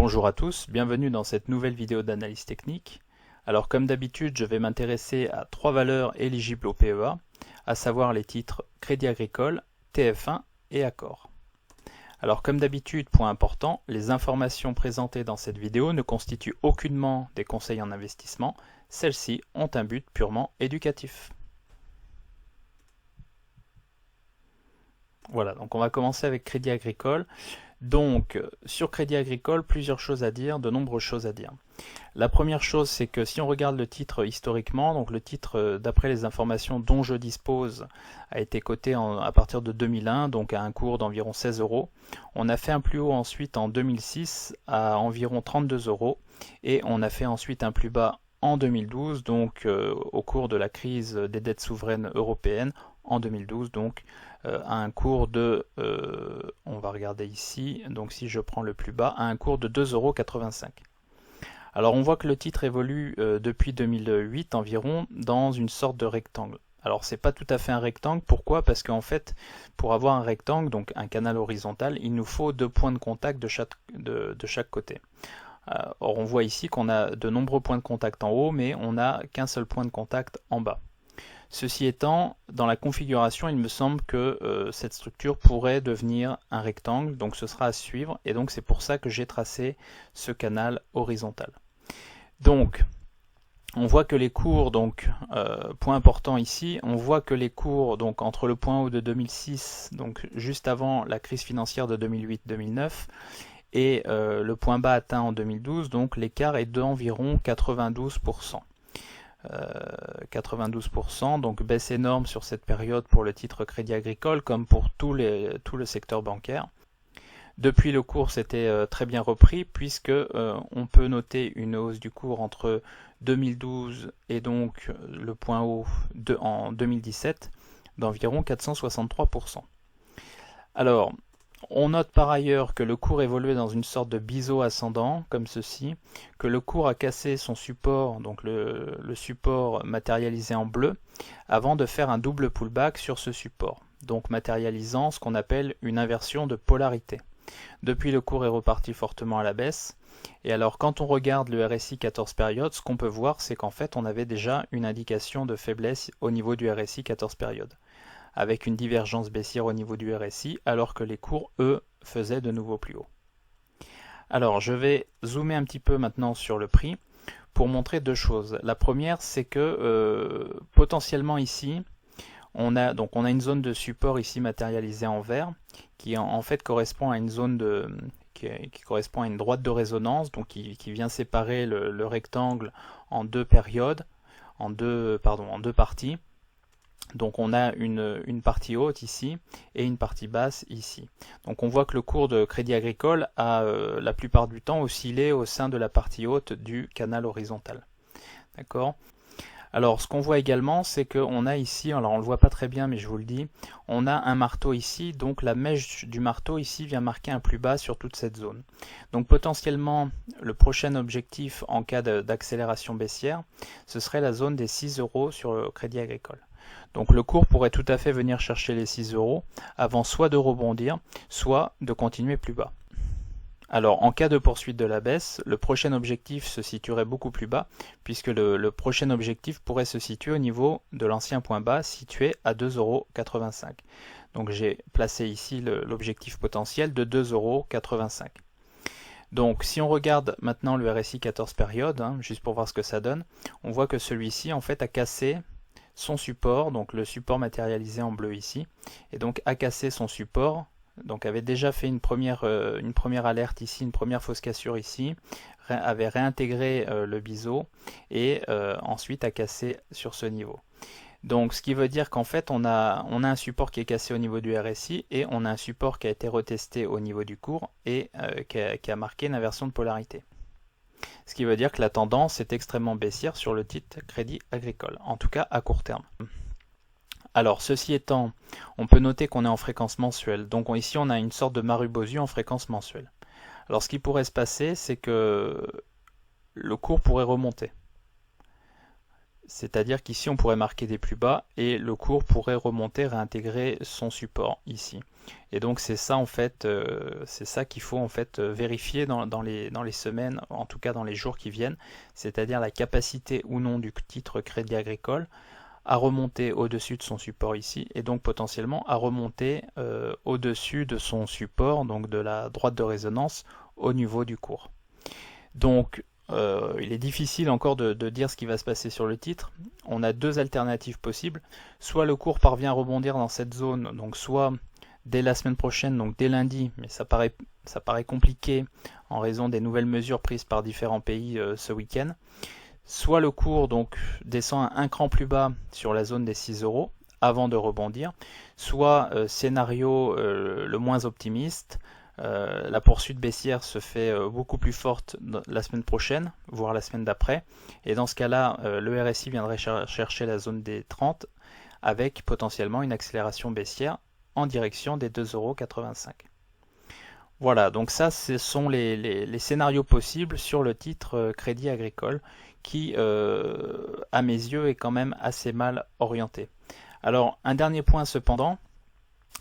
Bonjour à tous, bienvenue dans cette nouvelle vidéo d'analyse technique. Alors comme d'habitude, je vais m'intéresser à trois valeurs éligibles au PEA, à savoir les titres Crédit Agricole, TF1 et Accor. Alors comme d'habitude, point important, les informations présentées dans cette vidéo ne constituent aucunement des conseils en investissement, celles-ci ont un but purement éducatif. Voilà, donc on va commencer avec Crédit Agricole. Donc, sur Crédit Agricole, plusieurs choses à dire, de nombreuses choses à dire. La première chose, c'est que si on regarde le titre historiquement, donc le titre, d'après les informations dont je dispose, a été coté à partir de 2001, donc à un cours d'environ 16 €. On a fait un plus haut ensuite en 2006 à environ 32 € et on a fait ensuite un plus bas en 2012, donc au cours de la crise des dettes souveraines européennes, en 2012, donc à un cours de, on va regarder ici, donc si je prends le plus bas, à un cours de 2,85 €. Alors on voit que le titre évolue depuis 2008 environ dans une sorte de rectangle. Alors c'est pas tout à fait un rectangle, pourquoi? Parce qu'en fait, pour avoir un rectangle, donc un canal horizontal, il nous faut deux points de contact de chaque côté. Or on voit ici qu'on a de nombreux points de contact en haut, mais on n'a qu'un seul point de contact en bas. Ceci étant, dans la configuration, il me semble que cette structure pourrait devenir un rectangle, donc ce sera à suivre, et donc c'est pour ça que j'ai tracé ce canal horizontal. Donc, on voit que les cours, donc point important ici, on voit que les cours, donc entre le point haut de 2006, donc juste avant la crise financière de 2008-2009, et le point bas atteint en 2012, donc l'écart est d'environ 92%. 92%, donc baisse énorme sur cette période pour le titre Crédit Agricole comme pour tout le secteur bancaire. Depuis, le cours s'était très bien repris puisque on peut noter une hausse du cours entre 2012 et donc le point haut en 2017 d'environ 463%. Alors, on note par ailleurs que le cours évoluait dans une sorte de biseau ascendant, comme ceci, que le cours a cassé son support, donc le support matérialisé en bleu, avant de faire un double pullback sur ce support, donc matérialisant ce qu'on appelle une inversion de polarité. Depuis, le cours est reparti fortement à la baisse, et alors quand on regarde le RSI 14 périodes, ce qu'on peut voir, c'est qu'en fait on avait déjà une indication de faiblesse au niveau du RSI 14 périodes, avec une divergence baissière au niveau du RSI, alors que les cours, eux, faisaient de nouveau plus haut. Alors, je vais zoomer un petit peu maintenant sur le prix pour montrer deux choses. La première, c'est que potentiellement ici, on a une zone de support ici matérialisée en vert, qui en fait correspond à une zone qui correspond à une droite de résonance, donc qui vient séparer le rectangle en deux périodes, en deux parties. Donc on a une partie haute ici et une partie basse ici. Donc on voit que le cours de Crédit Agricole a la plupart du temps oscillé au sein de la partie haute du canal horizontal. D'accord ? Alors ce qu'on voit également, c'est qu'on a ici, alors on ne le voit pas très bien mais je vous le dis, on a un marteau ici, donc la mèche du marteau ici vient marquer un plus bas sur toute cette zone. Donc potentiellement le prochain objectif en cas d'accélération baissière, ce serait la zone des 6 € sur le Crédit Agricole. Donc le cours pourrait tout à fait venir chercher les 6 € avant soit de rebondir, soit de continuer plus bas. Alors en cas de poursuite de la baisse, le prochain objectif se situerait beaucoup plus bas, puisque le prochain objectif pourrait se situer au niveau de l'ancien point bas situé à 2,85 €. Donc j'ai placé ici l'objectif potentiel de 2,85 €. Donc si on regarde maintenant le RSI 14 périodes, juste pour voir ce que ça donne, on voit que celui-ci en fait a cassé son support, donc le support matérialisé en bleu ici, et donc a cassé son support, donc avait déjà fait une première alerte ici, une première fausse cassure ici, avait réintégré le biseau et ensuite a cassé sur ce niveau. Donc ce qui veut dire qu'en fait on a un support qui est cassé au niveau du RSI et on a un support qui a été retesté au niveau du cours et qui a marqué une inversion de polarité. Ce qui veut dire que la tendance est extrêmement baissière sur le titre Crédit Agricole, en tout cas à court terme. Alors ceci étant, on peut noter qu'on est en fréquence mensuelle, donc ici on a une sorte de Marubozu en fréquence mensuelle. Alors ce qui pourrait se passer, c'est que le cours pourrait remonter. C'est-à-dire qu'ici on pourrait marquer des plus bas et le cours pourrait remonter, réintégrer son support ici. Et donc c'est ça en fait, c'est ça qu'il faut en fait vérifier dans les semaines, en tout cas dans les jours qui viennent, c'est-à-dire la capacité ou non du titre Crédit Agricole à remonter au-dessus de son support ici et donc potentiellement à remonter au-dessus de son support, donc de la droite de résonance au niveau du cours. Donc il est difficile encore de dire ce qui va se passer sur le titre. On a deux alternatives possibles. Soit le cours parvient à rebondir dans cette zone, donc soit dès la semaine prochaine, donc dès lundi, mais ça paraît compliqué en raison des nouvelles mesures prises par différents pays ce week-end. Soit le cours donc descend un cran plus bas sur la zone des 6 € avant de rebondir, soit scénario le moins optimiste, la poursuite baissière se fait beaucoup plus forte la semaine prochaine, voire la semaine d'après, et dans ce cas-là, le RSI viendrait chercher la zone des 30 avec potentiellement une accélération baissière en direction des 2,85 €. Voilà, donc ça ce sont les scénarios possibles sur le titre Crédit Agricole qui, à mes yeux, est quand même assez mal orienté. Alors, un dernier point cependant,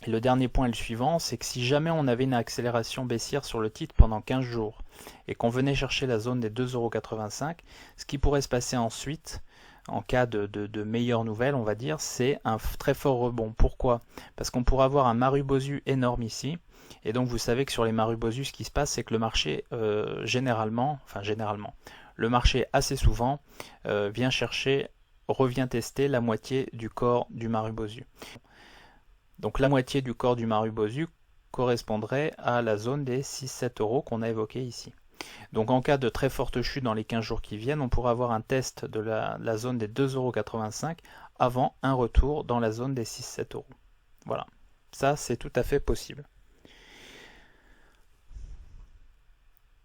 et le dernier point est le suivant, c'est que si jamais on avait une accélération baissière sur le titre pendant 15 jours et qu'on venait chercher la zone des 2,85 €, ce qui pourrait se passer ensuite, en cas de meilleures nouvelles, on va dire, c'est un très fort rebond. Pourquoi? Parce qu'on pourrait avoir un Marubozu énorme ici, et donc vous savez que sur les Marubozu, ce qui se passe, c'est que le marché, généralement, le marché assez souvent revient tester la moitié du corps du Marubozu. Donc la moitié du corps du Marubozu correspondrait à la zone des 6-7 € qu'on a évoqué ici. Donc en cas de très forte chute dans les 15 jours qui viennent, on pourrait avoir un test de la zone des 2,85 € avant un retour dans la zone des 6-7 €. Voilà, ça c'est tout à fait possible.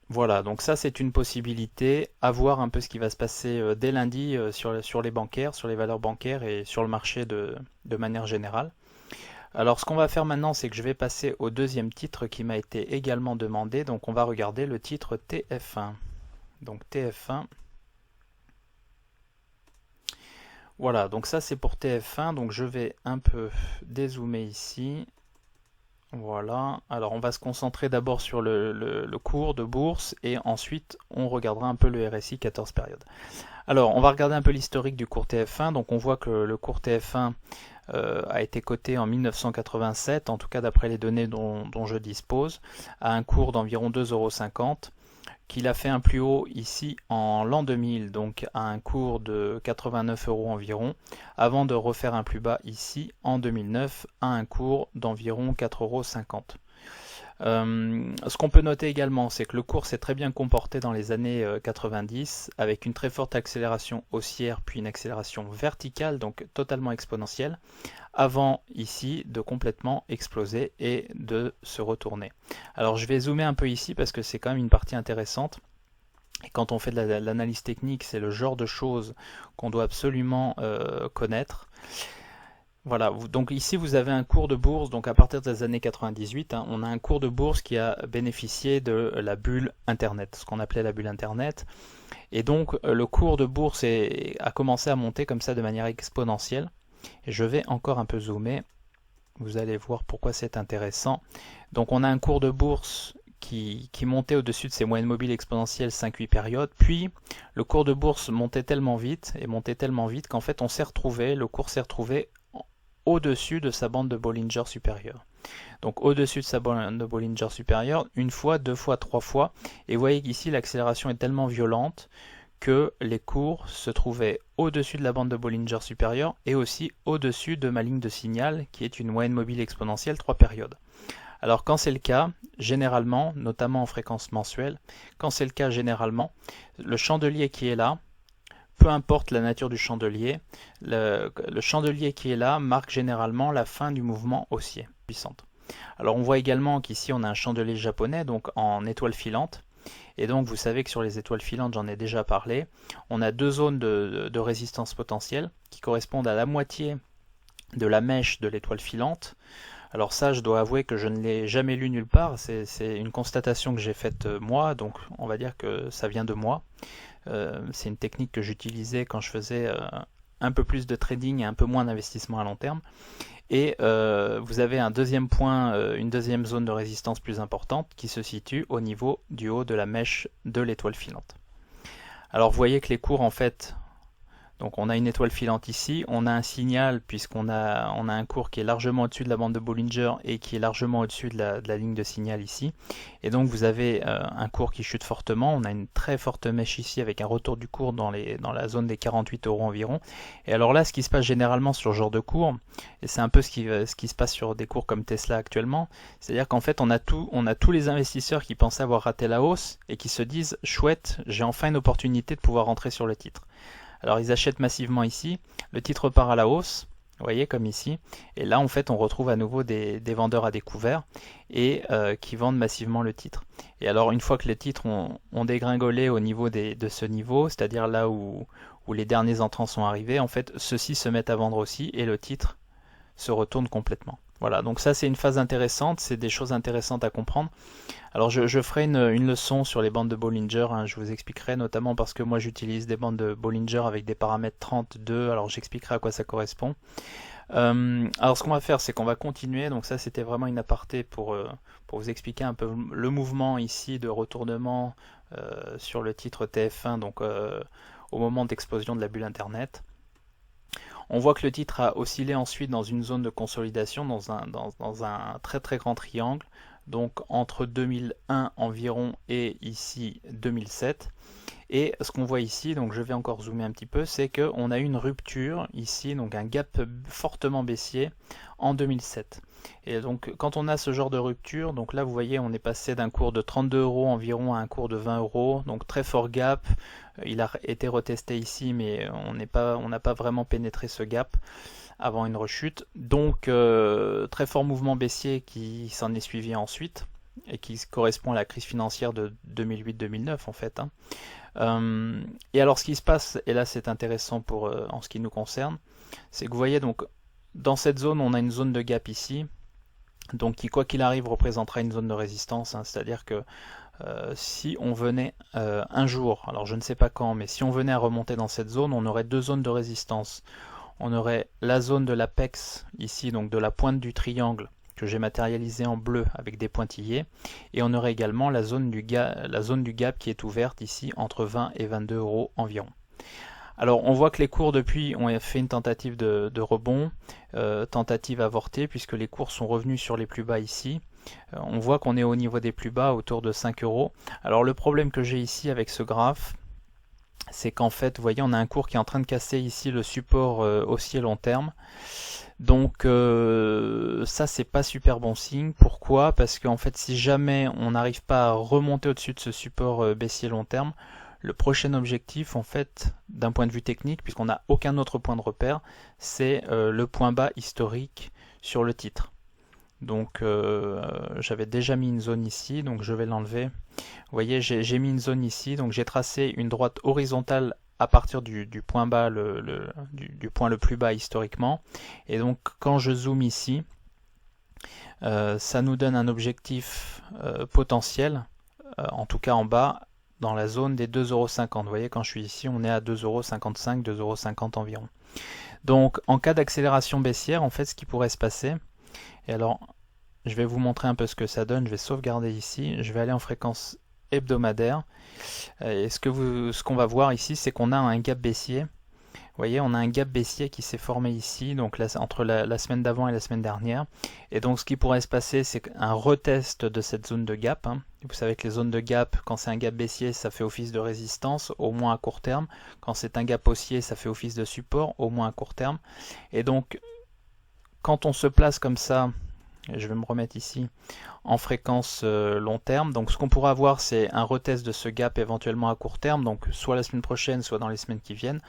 Voilà, donc ça c'est une possibilité, à voir un peu ce qui va se passer dès lundi sur les bancaires, sur les valeurs bancaires et sur le marché de manière générale. Alors ce qu'on va faire maintenant, c'est que je vais passer au deuxième titre qui m'a été également demandé, donc on va regarder le titre TF1. Donc TF1. Voilà, donc ça c'est pour TF1, donc je vais un peu dézoomer ici. Voilà, alors on va se concentrer d'abord sur le cours de bourse et ensuite on regardera un peu le RSI 14 périodes. Alors on va regarder un peu l'historique du cours TF1, donc on voit que le cours TF1 a été coté en 1987, en tout cas d'après les données dont je dispose, à un cours d'environ 2,50 €, qu'il a fait un plus haut ici en l'an 2000, donc à un cours de 89 € environ, avant de refaire un plus bas ici en 2009 à un cours d'environ 4,50 €. Ce qu'on peut noter également, c'est que le cours s'est très bien comporté dans les années 90, avec une très forte accélération haussière, puis une accélération verticale, donc totalement exponentielle, avant ici de complètement exploser et de se retourner. Alors je vais zoomer un peu ici parce que c'est quand même une partie intéressante. Et quand on fait de l'analyse technique, c'est le genre de choses qu'on doit absolument connaître. Voilà, donc ici vous avez un cours de bourse, donc à partir des années 98, on a un cours de bourse qui a bénéficié de la bulle Internet, ce qu'on appelait la bulle Internet. Et donc le cours de bourse a commencé à monter comme ça de manière exponentielle. Et je vais encore un peu zoomer, vous allez voir pourquoi c'est intéressant. Donc on a un cours de bourse qui montait au-dessus de ses moyennes mobiles exponentielles 5-8 périodes, puis le cours de bourse montait tellement vite qu'en fait le cours s'est retrouvé au-dessus de sa bande de Bollinger supérieure. Donc au-dessus de sa bande de Bollinger supérieure, une fois, deux fois, trois fois, et vous voyez qu'ici l'accélération est tellement violente que les cours se trouvaient au-dessus de la bande de Bollinger supérieure et aussi au-dessus de ma ligne de signal qui est une moyenne mobile exponentielle 3 périodes. Alors quand c'est le cas, généralement, notamment en fréquence mensuelle, quand c'est le cas généralement, le chandelier qui est là, peu importe la nature du chandelier, le chandelier qui est là marque généralement la fin du mouvement haussier puissante. Alors on voit également qu'ici on a un chandelier japonais, donc en étoile filante, et donc vous savez que sur les étoiles filantes, j'en ai déjà parlé, on a deux zones de résistance potentielle qui correspondent à la moitié de la mèche de l'étoile filante. Alors ça, je dois avouer que je ne l'ai jamais lu nulle part, c'est une constatation que j'ai faite moi, donc on va dire que ça vient de moi. C'est une technique que j'utilisais quand je faisais un peu plus de trading et un peu moins d'investissement à long terme. Et vous avez un deuxième point, une deuxième zone de résistance plus importante qui se situe au niveau du haut de la mèche de l'étoile filante. Alors vous voyez que les cours en fait, donc on a une étoile filante ici, on a un signal puisqu'on a un cours qui est largement au-dessus de la bande de Bollinger et qui est largement au-dessus de la ligne de signal ici. Et donc vous avez un cours qui chute fortement, on a une très forte mèche ici avec un retour du cours dans la zone des 48 € environ. Et alors là, ce qui se passe généralement sur ce genre de cours, et c'est un peu ce qui se passe sur des cours comme Tesla actuellement, c'est-à-dire qu'en fait on a tous les investisseurs qui pensaient avoir raté la hausse et qui se disent chouette, j'ai enfin une opportunité de pouvoir rentrer sur le titre. Alors ils achètent massivement ici, le titre part à la hausse, vous voyez comme ici, et là en fait on retrouve à nouveau des vendeurs à découvert et qui vendent massivement le titre. Et alors une fois que les titres ont dégringolé au niveau de ce niveau, c'est-à-dire là où les derniers entrants sont arrivés, en fait ceux-ci se mettent à vendre aussi et le titre se retourne complètement. Voilà, donc ça c'est une phase intéressante, c'est des choses intéressantes à comprendre. Alors je ferai une leçon sur les bandes de Bollinger, hein, je vous expliquerai notamment parce que moi j'utilise des bandes de Bollinger avec des paramètres 32, alors j'expliquerai à quoi ça correspond. Alors ce qu'on va faire c'est qu'on va continuer, donc ça c'était vraiment une aparté pour vous expliquer un peu le mouvement ici de retournement sur le titre TF1, donc au moment d'explosion de la bulle internet. On voit que le titre a oscillé ensuite dans une zone de consolidation, dans un très très grand triangle, donc entre 2001 environ et ici 2007. Et ce qu'on voit ici, donc je vais encore zoomer un petit peu, c'est qu'on a eu une rupture ici, donc un gap fortement baissier en 2007. Et donc quand on a ce genre de rupture, donc là vous voyez on est passé d'un cours de 32 € environ à un cours de 20 €, donc très fort gap. Il a été retesté ici mais on n'a pas vraiment pénétré ce gap avant une rechute. Donc très fort mouvement baissier qui s'en est suivi ensuite et qui correspond à la crise financière de 2008-2009 en fait. Et alors ce qui se passe, et là c'est intéressant en ce qui nous concerne, c'est que vous voyez donc dans cette zone on a une zone de gap ici, donc qui quoi qu'il arrive représentera une zone de résistance, hein, c'est-à-dire que si on venait un jour, alors je ne sais pas quand, mais si on venait à remonter dans cette zone, on aurait deux zones de résistance. On aurait la zone de l'apex ici, donc de la pointe du triangle que j'ai matérialisé en bleu avec des pointillés, et on aurait également la zone du gap qui est ouverte ici entre 20 et 22 € environ. Alors on voit que les cours depuis ont fait une tentative de rebond, tentative avortée puisque les cours sont revenus sur les plus bas ici. On voit qu'on est au niveau des plus bas autour de 5 €. Alors le problème que j'ai ici avec ce graphe, c'est qu'en fait, vous voyez, on a un cours qui est en train de casser ici le support haussier long terme. Donc ça, c'est pas super bon signe. Pourquoi? Parce qu'en fait, si jamais on n'arrive pas à remonter au-dessus de ce support baissier long terme, le prochain objectif, en fait, d'un point de vue technique, puisqu'on n'a aucun autre point de repère, c'est le point bas historique sur le titre. Donc j'avais déjà mis une zone ici, donc je vais l'enlever. Vous voyez, j'ai mis une zone ici, donc j'ai tracé une droite horizontale à partir du point bas, du point le plus bas historiquement. Et donc quand je zoome ici, ça nous donne un objectif potentiel, en tout cas en bas, dans la zone des 2,50 €. Vous voyez, quand je suis ici, on est à 2,55 €, 2,50 € environ. Donc en cas d'accélération baissière, en fait, ce qui pourrait se passer, et alors je vais vous montrer un peu ce que ça donne, je vais sauvegarder ici, je vais aller en fréquence hebdomadaire, et ce qu'on va voir ici, c'est qu'on a un gap baissier. Vous voyez, on a un gap baissier qui s'est formé ici, donc là, entre la semaine d'avant et la semaine dernière. Et donc ce qui pourrait se passer, c'est un retest de cette zone de gap, hein. Vous savez que les zones de gap, quand c'est un gap baissier, ça fait office de résistance, au moins à court terme. Quand c'est un gap haussier, ça fait office de support, au moins à court terme. Et donc, quand on se place comme ça, je vais me remettre ici, en fréquence long terme. Donc ce qu'on pourra avoir, c'est un retest de ce gap éventuellement à court terme, donc soit la semaine prochaine, soit dans les semaines qui viennent.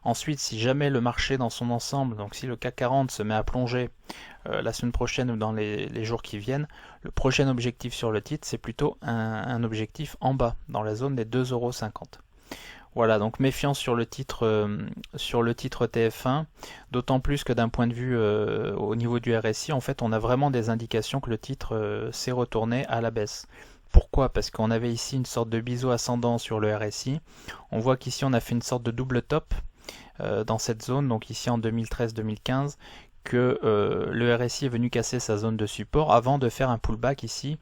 Ensuite, si jamais le marché dans son ensemble, donc si le CAC 40 se met à plonger la semaine prochaine ou dans les jours qui viennent, le prochain objectif sur le titre, c'est plutôt un objectif en bas, dans la zone des 2,50 €. Voilà, donc méfiance sur le titre TF1, d'autant plus que d'un point de vue au niveau du RSI, en fait, on a vraiment des indications que le titre s'est retourné à la baisse. Pourquoi? Parce qu'on avait ici une sorte de biseau ascendant sur le RSI. On voit qu'ici, on a fait une sorte de double top. dans cette zone, donc ici en 2013-2015, que le RSI est venu casser sa zone de support avant de faire un pullback ici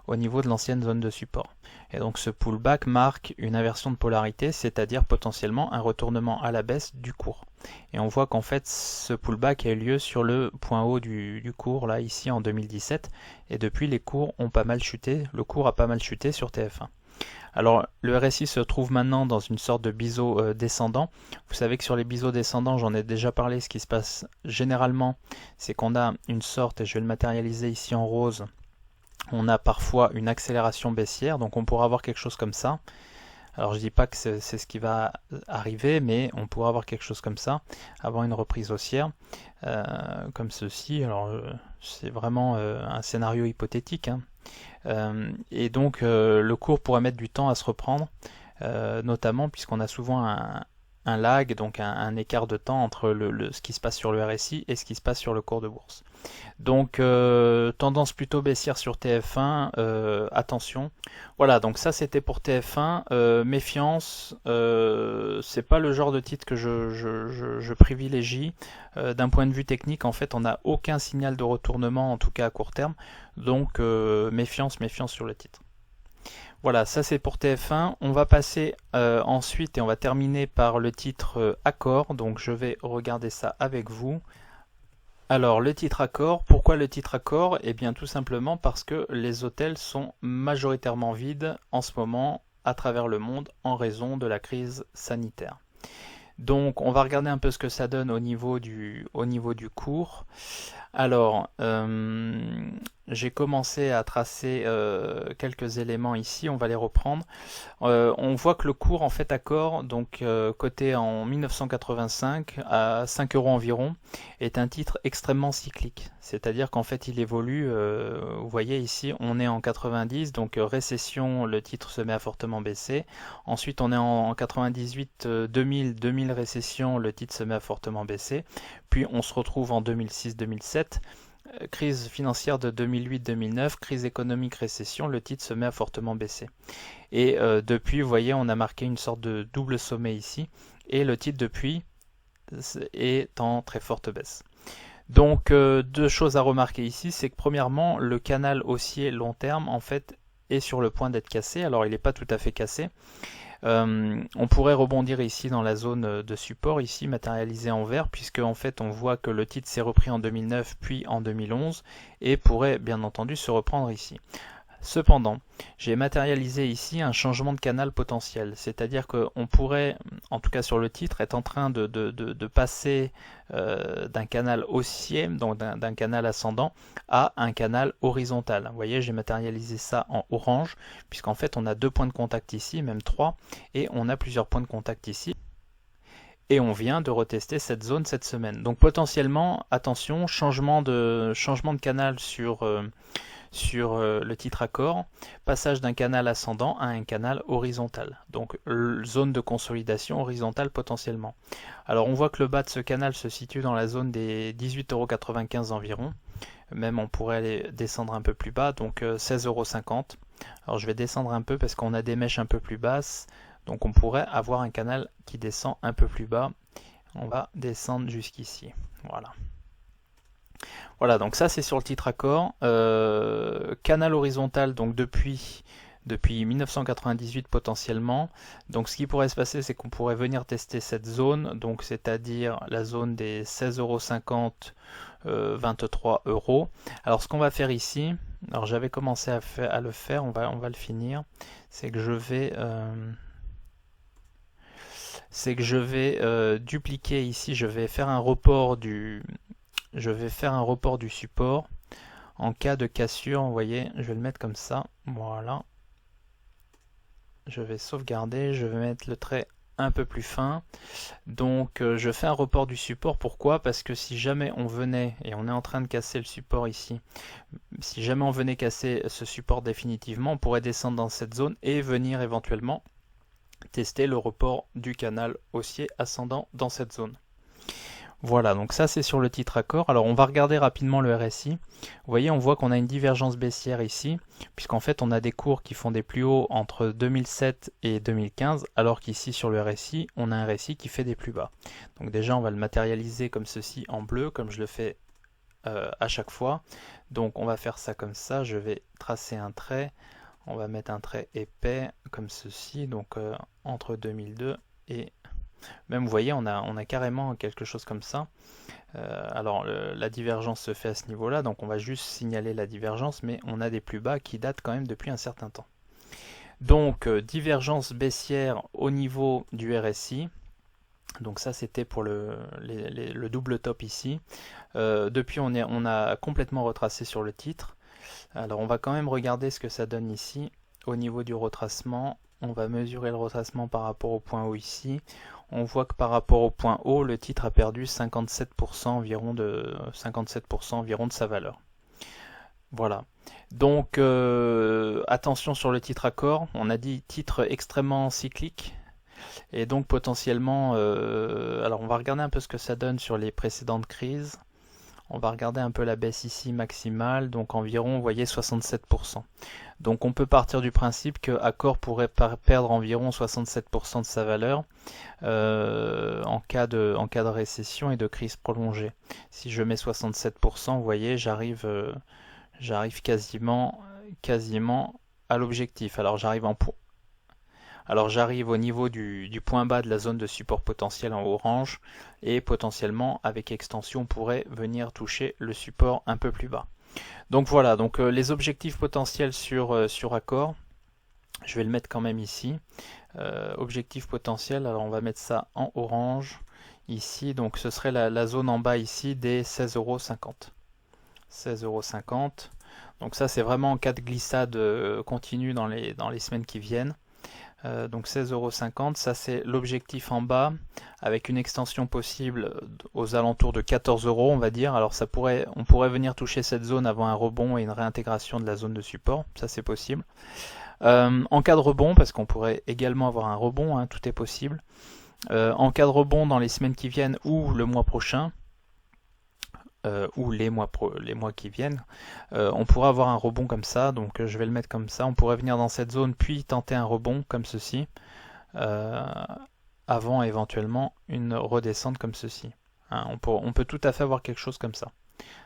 au niveau de l'ancienne zone de support. Et donc ce pullback marque une inversion de polarité, c'est-à-dire potentiellement un retournement à la baisse du cours. Et on voit qu'en fait ce pullback a eu lieu sur le point haut du cours, là ici en 2017, et depuis les cours ont pas mal chuté, le cours a pas mal chuté sur TF1. Alors le RSI se trouve maintenant dans une sorte de biseau descendant. Vous savez que sur les biseaux descendants, j'en ai déjà parlé, ce qui se passe généralement, c'est qu'on a une sorte, et je vais le matérialiser ici en rose, on a parfois une accélération baissière, donc on pourra avoir quelque chose comme ça. Alors je dis pas que c'est ce qui va arriver, mais on pourra avoir quelque chose comme ça, avant une reprise haussière, comme ceci. Alors c'est vraiment un scénario hypothétique, hein. Et donc le cours pourrait mettre du temps à se reprendre, notamment puisqu'on a souvent un lag, donc un écart de temps entre ce qui se passe sur le RSI et ce qui se passe sur le cours de bourse. Donc tendance plutôt baissière sur TF1, attention. Voilà, donc ça c'était pour TF1, méfiance, c'est pas le genre de titre que je privilégie. D'un point de vue technique, en fait on n'a aucun signal de retournement, en tout cas à court terme, donc méfiance sur le titre. Voilà, ça c'est pour TF1. On va passer ensuite et on va terminer par le titre Accor, donc je vais regarder ça avec vous. Alors le titre Accor, pourquoi le titre Accor? Eh bien tout simplement parce que les hôtels sont majoritairement vides en ce moment à travers le monde en raison de la crise sanitaire. Donc on va regarder un peu ce que ça donne au niveau du cours. Alors j'ai commencé à tracer quelques éléments ici, on va les reprendre. On voit que le cours en fait Accor, donc coté en 1985 à 5 € environ, est un titre extrêmement cyclique. C'est-à-dire qu'en fait il évolue, vous voyez ici on est en 90, donc récession, le titre se met à fortement baisser. Ensuite on est en 98, 2000 récession, le titre se met à fortement baisser. Puis on se retrouve en 2006-2007. Crise financière de 2008-2009, crise économique, récession, le titre se met à fortement baisser. Et depuis, vous voyez, on a marqué une sorte de double sommet ici, et le titre depuis est en très forte baisse. Donc deux choses à remarquer ici, c'est que premièrement, le canal haussier long terme, en fait, est sur le point d'être cassé. Alors il n'est pas tout à fait cassé. On pourrait rebondir ici dans la zone de support, ici matérialisé en vert, puisque en fait on voit que le titre s'est repris en 2009 puis en 2011 et pourrait bien entendu se reprendre ici. Cependant, j'ai matérialisé ici un changement de canal potentiel, c'est-à-dire qu'on pourrait, en tout cas sur le titre, être en train de passer d'un canal haussier, donc d'un canal ascendant, à un canal horizontal. Vous voyez, j'ai matérialisé ça en orange, puisqu'en fait on a 2 points de contact ici, même 3, et on a plusieurs points de contact ici. Et on vient de retester cette zone cette semaine. Donc potentiellement, attention, changement de canal sur le titre Accor, passage d'un canal ascendant à un canal horizontal. Donc zone de consolidation horizontale potentiellement. Alors on voit que le bas de ce canal se situe dans la zone des 18,95 € environ. Même on pourrait aller descendre un peu plus bas, donc 16,50 €. Alors je vais descendre un peu parce qu'on a des mèches un peu plus basses. Donc on pourrait avoir un canal qui descend un peu plus bas. On va descendre jusqu'ici. Voilà. Voilà, donc ça c'est sur le titre Accor. Canal horizontal, donc depuis 1998 potentiellement. Donc ce qui pourrait se passer, c'est qu'on pourrait venir tester cette zone, donc c'est-à-dire la zone des 16,50 €, 23 €. Alors ce qu'on va faire ici, alors j'avais commencé à le faire, on va le finir, c'est que je vais dupliquer ici, je vais faire un report du support en cas de cassure. Vous voyez, je vais le mettre comme ça, voilà. Je vais sauvegarder, je vais mettre le trait un peu plus fin. Donc je fais un report du support. Pourquoi? Parce que si jamais on venait, et on est en train de casser le support ici, si jamais on venait casser ce support définitivement, on pourrait descendre dans cette zone et venir éventuellement tester le report du canal haussier ascendant dans cette zone. Voilà, donc ça c'est sur le titre Accor. Alors on va regarder rapidement le RSI. Vous voyez, on voit qu'on a une divergence baissière ici, puisqu'en fait on a des cours qui font des plus hauts entre 2007 et 2015, alors qu'ici sur le RSI, on a un RSI qui fait des plus bas. Donc déjà on va le matérialiser comme ceci en bleu, comme je le fais à chaque fois. Donc on va faire ça comme ça, je vais tracer un trait, on va mettre un trait épais comme ceci, donc entre 2002 et... Même vous voyez, on a carrément quelque chose comme ça. Alors la divergence se fait à ce niveau-là, donc on va juste signaler la divergence, mais on a des plus bas qui datent quand même depuis un certain temps. Donc divergence baissière au niveau du RSI. Donc ça c'était pour le double top ici. Depuis on a complètement retracé sur le titre. Alors on va quand même regarder ce que ça donne ici au niveau du retracement. On va mesurer le retracement par rapport au point haut ici. On voit que par rapport au point haut, le titre a perdu 57% environ de sa valeur. Voilà. Donc attention sur le titre Accor. On a dit titre extrêmement cyclique. Et donc potentiellement, alors on va regarder un peu ce que ça donne sur les précédentes crises. On va regarder un peu la baisse ici maximale, donc environ, vous voyez, 67%. Donc on peut partir du principe que Accor pourrait perdre environ 67% de sa valeur en cas de récession et de crise prolongée. Si je mets 67%, vous voyez, j'arrive quasiment à l'objectif. Alors j'arrive au niveau du point bas de la zone de support potentiel en orange et potentiellement avec extension on pourrait venir toucher le support un peu plus bas. Donc voilà, donc les objectifs potentiels sur Accor, je vais le mettre quand même ici. Objectif potentiel, alors on va mettre ça en orange ici, donc ce serait la zone en bas ici des 16,50 €. 16,50 €. Donc ça c'est vraiment en cas de glissade continue dans les semaines qui viennent. Donc 16,50 €, ça c'est l'objectif en bas avec une extension possible aux alentours de 14 € on va dire. Alors on pourrait venir toucher cette zone avant un rebond et une réintégration de la zone de support, ça c'est possible. En cas de rebond, parce qu'on pourrait également avoir un rebond, hein, tout est possible. En cas de rebond dans les semaines qui viennent ou le mois prochain, ou les mois qui viennent, on pourrait avoir un rebond comme ça, donc je vais le mettre comme ça, on pourrait venir dans cette zone puis tenter un rebond comme ceci, avant éventuellement une redescente comme ceci. Hein, on peut tout à fait avoir quelque chose comme ça.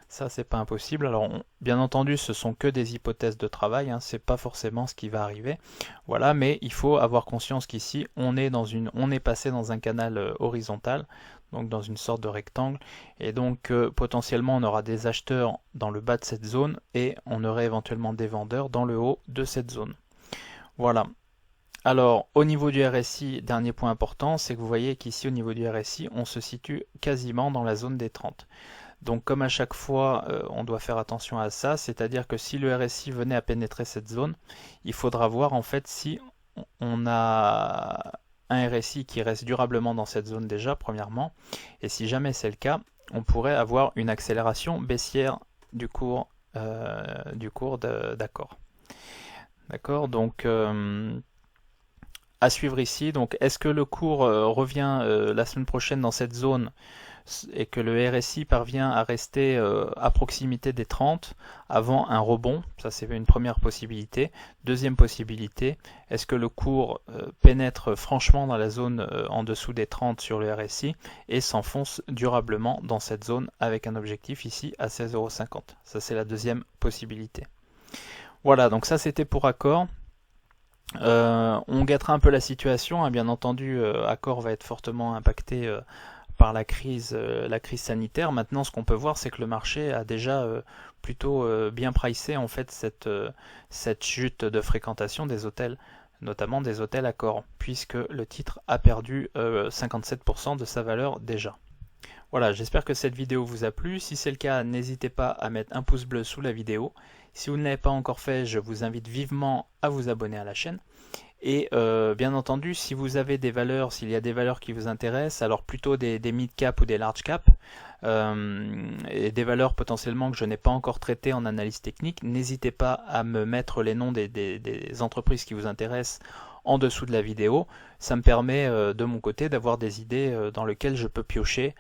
Ça c'est pas impossible. Alors bien entendu ce sont que des hypothèses de travail, hein, c'est pas forcément ce qui va arriver. Voilà, mais il faut avoir conscience qu'ici on est passé dans un canal horizontal, donc dans une sorte de rectangle, et donc potentiellement on aura des acheteurs dans le bas de cette zone et on aurait éventuellement des vendeurs dans le haut de cette zone. Voilà. Alors au niveau du RSI, dernier point important, c'est que vous voyez qu'ici au niveau du RSI, on se situe quasiment dans la zone des 30. Donc comme à chaque fois, on doit faire attention à ça, c'est-à-dire que si le RSI venait à pénétrer cette zone, il faudra voir en fait si on a un RSI qui reste durablement dans cette zone déjà, premièrement, et si jamais c'est le cas, on pourrait avoir une accélération baissière du cours d'Accor. D'accord, donc à suivre ici. Donc est-ce que le cours revient la semaine prochaine dans cette zone et que le RSI parvient à rester à proximité des 30 avant un rebond? Ça c'est une première possibilité. Deuxième possibilité, est-ce que le cours pénètre franchement dans la zone en dessous des 30 sur le RSI et s'enfonce durablement dans cette zone avec un objectif ici à 16,50 €? Ça c'est la deuxième possibilité. Voilà, donc ça c'était pour Accor. On guettera un peu la situation, hein. Bien entendu, Accor va être fortement impacté par la crise sanitaire. Maintenant, ce qu'on peut voir, c'est que le marché a déjà plutôt bien pricé en fait cette chute de fréquentation des hôtels, notamment des hôtels Accor, puisque le titre a perdu 57% de sa valeur déjà. Voilà, j'espère que cette vidéo vous a plu. Si c'est le cas, n'hésitez pas à mettre un pouce bleu sous la vidéo. Si vous ne l'avez pas encore fait, je vous invite vivement à vous abonner à la chaîne. Et bien entendu, si vous avez des valeurs, s'il y a des valeurs qui vous intéressent, alors plutôt des mid cap ou des large cap, et des valeurs potentiellement que je n'ai pas encore traitées en analyse technique, n'hésitez pas à me mettre les noms des entreprises qui vous intéressent en dessous de la vidéo. Ça me permet de mon côté d'avoir des idées dans lesquelles je peux piocher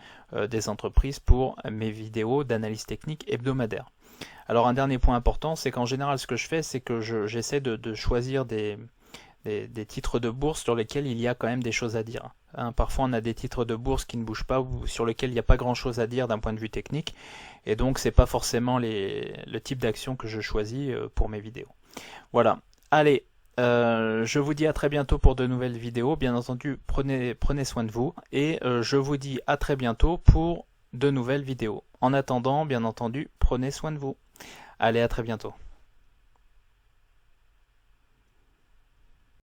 des entreprises pour mes vidéos d'analyse technique hebdomadaire. Alors un dernier point important, c'est qu'en général ce que je fais, c'est que j'essaie de choisir des titres de bourse sur lesquels il y a quand même des choses à dire. Parfois on a des titres de bourse qui ne bougent pas ou sur lesquels il n'y a pas grand chose à dire d'un point de vue technique, et donc c'est pas forcément le type d'action que je choisis pour mes vidéos. Voilà, allez, je vous dis à très bientôt pour de nouvelles vidéos. Bien entendu, prenez soin de vous, et je vous dis à très bientôt pour de nouvelles vidéos. En attendant, bien entendu, prenez soin de vous. Allez, à très bientôt.